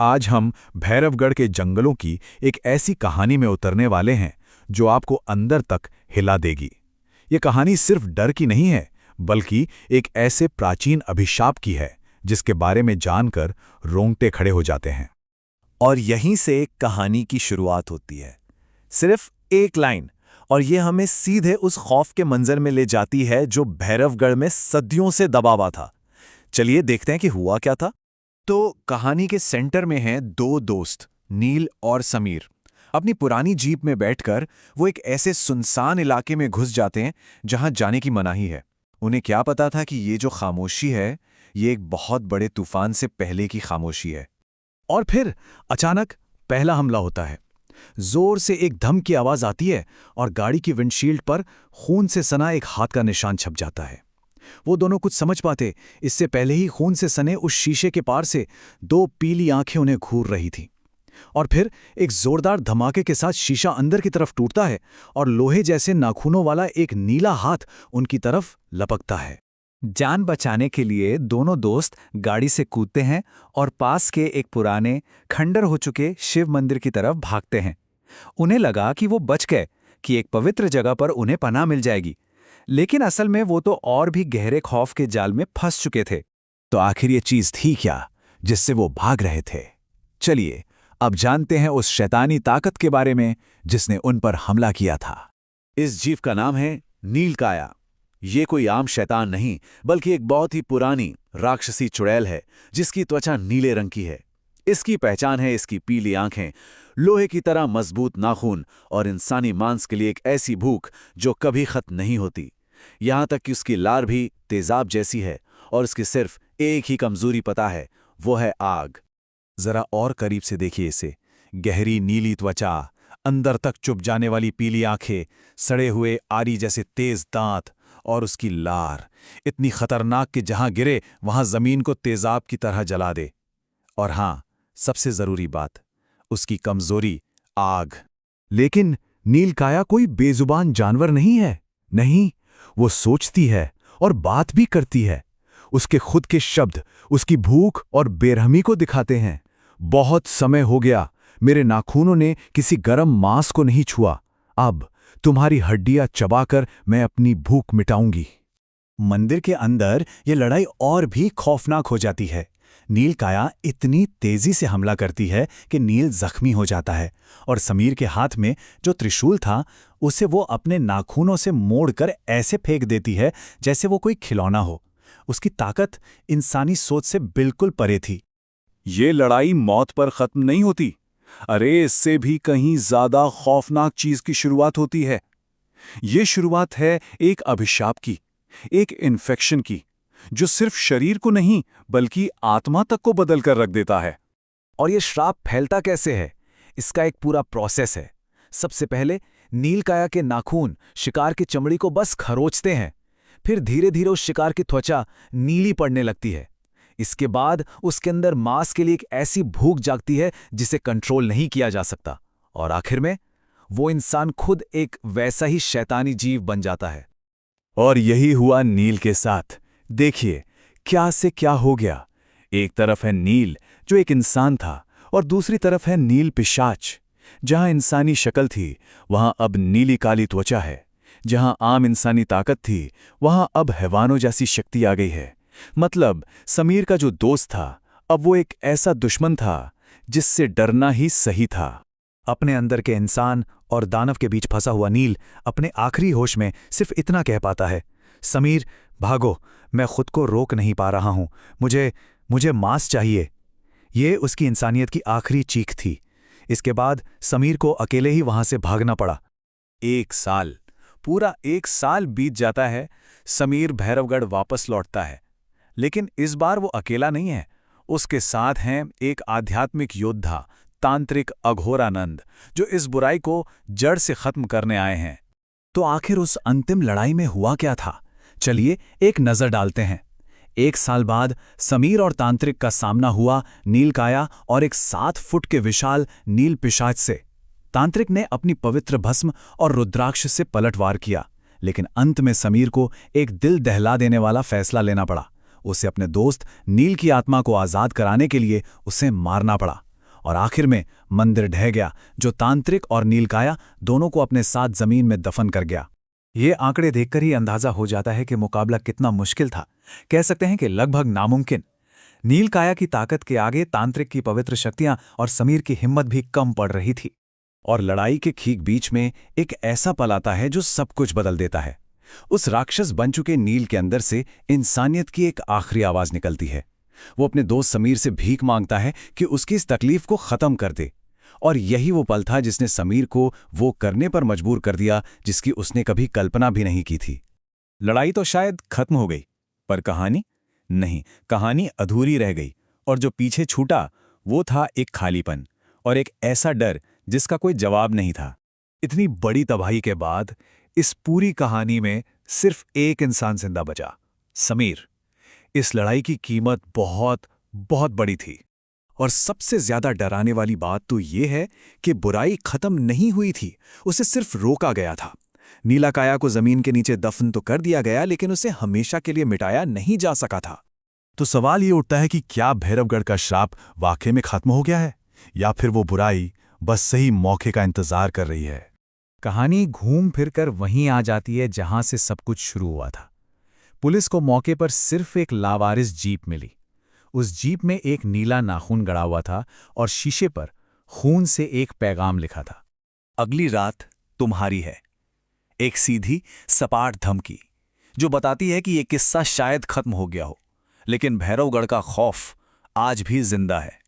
आज हम भैरवगढ़ के जंगलों की एक ऐसी कहानी में उतरने वाले हैं जो आपको अंदर तक हिला देगी। ये कहानी सिर्फ डर की नहीं है, बल्कि एक ऐसे प्राचीन अभिशाप की है जिसके बारे में जानकर रोंगटे खड़े हो जाते हैं। और यहीं से कहानी की शुरुआत होती है। सिर्फ एक लाइन, और ये हमें सीधे उस खौफ के मंजर में ले जाती है जो भैरवगढ़ में सदियों से दबा हुआ था। चलिए देखते हैं कि हुआ क्या था। तो कहानी के सेंटर में हैं दो दोस्त, नील और समीर। अपनी पुरानी जीप में बैठकर वो एक ऐसे सुनसान इलाके में घुस जाते हैं जहां जाने की मनाही है। उन्हें क्या पता था कि ये जो खामोशी है, ये एक बहुत बड़े तूफान से पहले की खामोशी है। और फिर अचानक पहला हमला होता है। जोर से एक धम की आवाज आती है और गाड़ी की विंडशील्ड पर खून से सना एक हाथ का निशान छप जाता है। वो दोनों कुछ समझ पाते, इससे पहले ही खून से सने उस शीशे के पार से दो पीली आंखें उन्हें घूर रही थीं। और फिर एक जोरदार धमाके के साथ शीशा अंदर की तरफ टूटता है और लोहे जैसे नाखूनों वाला एक नीला हाथ उनकी तरफ लपकता है। जान बचाने के लिए दोनों दोस्त गाड़ी से कूदते हैं और पास के एक पुराने खंडर हो चुके शिव मंदिर की तरफ भागते हैं। उन्हें लगा कि वो बच गए, कि एक पवित्र जगह पर उन्हें पनाह मिल जाएगी, लेकिन असल में वो तो और भी गहरे खौफ के जाल में फंस चुके थे। तो आखिर ये चीज थी क्या जिससे वो भाग रहे थे? चलिए अब जानते हैं उस शैतानी ताकत के बारे में जिसने उन पर हमला किया था। इस जीव का नाम है नीलकाया। ये कोई आम शैतान नहीं, बल्कि एक बहुत ही पुरानी राक्षसी चुड़ैल है जिसकी त्वचा नीले रंग की है। इसकी पहचान है इसकी पीली आंखें, लोहे की तरह मजबूत नाखून और इंसानी मांस के लिए एक ऐसी भूख जो कभी खत्म नहीं होती। यहां तक कि उसकी लार भी तेजाब जैसी है और उसकी सिर्फ एक ही कमजोरी पता है, वो है आग। जरा और करीब से देखिए इसे। गहरी नीली त्वचा, अंदर तक चुभ जाने वाली पीली आंखें, सड़े हुए आरी जैसे तेज दांत और उसकी लार इतनी खतरनाक कि जहां गिरे वहां जमीन को तेजाब की तरह जला दे। और हां, सबसे जरूरी बात, उसकी कमजोरी आग। लेकिन नीलकाया कोई बेजुबान जानवर नहीं है। नहीं, वो सोचती है और बात भी करती है। उसके खुद के शब्द उसकी भूख और बेरहमी को दिखाते हैं। बहुत समय हो गया, मेरे नाखूनों ने किसी गरम मांस को नहीं छुआ। अब तुम्हारी हड्डियां चबाकर मैं अपनी भूख मिटाऊंगी। मंदिर के अंदर ये लड़ाई और भी खौफनाक हो जाती है। नीलकाया इतनी तेजी से हमला करती है कि नील जख्मी हो जाता है और समीर के हाथ में जो त्रिशूल था उसे वो अपने नाखूनों से मोड़कर ऐसे फेंक देती है जैसे वो कोई खिलौना हो। उसकी ताकत इंसानी सोच से बिल्कुल परे थी। ये लड़ाई मौत पर खत्म नहीं होती। अरे, इससे भी कहीं ज्यादा खौफनाक चीज की शुरुआत होती है। ये शुरुआत है एक अभिशाप की, एक इन्फेक्शन की, जो सिर्फ शरीर को नहीं बल्कि आत्मा तक को बदल कर रख देता है। और ये श्राप फैलता कैसे है? इसका एक पूरा प्रोसेस है। सबसे पहले नीलकाया के नाखून शिकार की चमड़ी को बस खरोचते हैं। फिर धीरे धीरे उस शिकार की त्वचा नीली पड़ने लगती है। इसके बाद उसके अंदर मांस के लिए एक ऐसी भूख जागती है जिसे कंट्रोल नहीं किया जा सकता। और आखिर में वो इंसान खुद एक वैसा ही शैतानी जीव बन जाता है। और यही हुआ नील के साथ। देखिए क्या से क्या हो गया। एक तरफ है नील जो एक इंसान था और दूसरी तरफ है नील पिशाच। जहां इंसानी शक्ल थी वहां अब नीली काली त्वचा है। जहां आम इंसानी ताकत थी वहां अब हैवानों जैसी शक्ति आ गई है। मतलब समीर का जो दोस्त था, अब वो एक ऐसा दुश्मन था जिससे डरना ही सही था। अपने अंदर के इंसान और दानव के बीच फंसा हुआ नील अपने आखिरी होश में सिर्फ इतना कह पाता है, समीर भागो, मैं खुद को रोक नहीं पा रहा हूं, मुझे मांस चाहिए। ये उसकी इंसानियत की आखिरी चीख थी। इसके बाद समीर को अकेले ही वहां से भागना पड़ा। पूरा एक साल बीत जाता है। समीर भैरवगढ़ वापस लौटता है, लेकिन इस बार वो अकेला नहीं है। उसके साथ हैं एक आध्यात्मिक योद्धा, तांत्रिक अघोरानंद, जो इस बुराई को जड़ से खत्म करने आए हैं। तो आखिर उस अंतिम लड़ाई में हुआ क्या था? चलिए एक नजर डालते हैं। 1 साल बाद समीर और तांत्रिक का सामना हुआ नीलकाया और एक 7 फुट के विशाल नील पिशाच से। तांत्रिक ने अपनी पवित्र भस्म और रुद्राक्ष से पलटवार किया, लेकिन अंत में समीर को एक दिल दहला देने वाला फैसला लेना पड़ा। उसे अपने दोस्त नील की आत्मा को आजाद कराने के लिए उसे मारना पड़ा। और आखिर में मंदिर ढह गया, जो तांत्रिक और नीलकाया दोनों को अपने साथ जमीन में दफन कर गया। ये आंकड़े देखकर ही अंदाजा हो जाता है कि मुकाबला कितना मुश्किल था, कह सकते हैं कि लगभग नामुमकिन। नीलकाया की ताकत के आगे तांत्रिक की पवित्र शक्तियां और समीर की हिम्मत भी कम पड़ रही थी। और लड़ाई के ठीक बीच में एक ऐसा पल आता है जो सब कुछ बदल देता है। उस राक्षस बन चुके नील के अंदर से इंसानियत की एक आखिरी आवाज निकलती है। वो अपने दोस्त समीर से भीख मांगता है कि उसकी इस तकलीफ को खत्म कर दे। और यही वो पल था जिसने समीर को वो करने पर मजबूर कर दिया जिसकी उसने कभी कल्पना भी नहीं की थी। लड़ाई तो शायद खत्म हो गई, पर कहानी नहीं, कहानी अधूरी रह गई। और जो पीछे छूटा वो था एक खालीपन और एक ऐसा डर जिसका कोई जवाब नहीं था। इतनी बड़ी तबाही के बाद इस पूरी कहानी में सिर्फ एक इंसान जिंदा बचा, समीर। इस लड़ाई की कीमत बहुत बहुत बड़ी थी। और सबसे ज्यादा डराने वाली बात तो ये है कि बुराई खत्म नहीं हुई थी, उसे सिर्फ रोका गया था। नीलकाया को जमीन के नीचे दफन तो कर दिया गया, लेकिन उसे हमेशा के लिए मिटाया नहीं जा सका था। तो सवाल ये उठता है कि क्या भैरवगढ़ का श्राप वाकई में खत्म हो गया है, या फिर वो बुराई बस सही मौके का इंतजार कर रही है। कहानी घूम फिरकर वहीं आ जाती है जहां से सब कुछ शुरू हुआ था। पुलिस को मौके पर सिर्फ एक लावारिस जीप मिली। उस जीप में एक नीला नाखून गड़ा हुआ था और शीशे पर खून से एक पैगाम लिखा था, अगली रात तुम्हारी है। एक सीधी सपाट धमकी जो बताती है कि यह किस्सा शायद खत्म हो गया हो, लेकिन भैरवगढ़ का खौफ आज भी जिंदा है।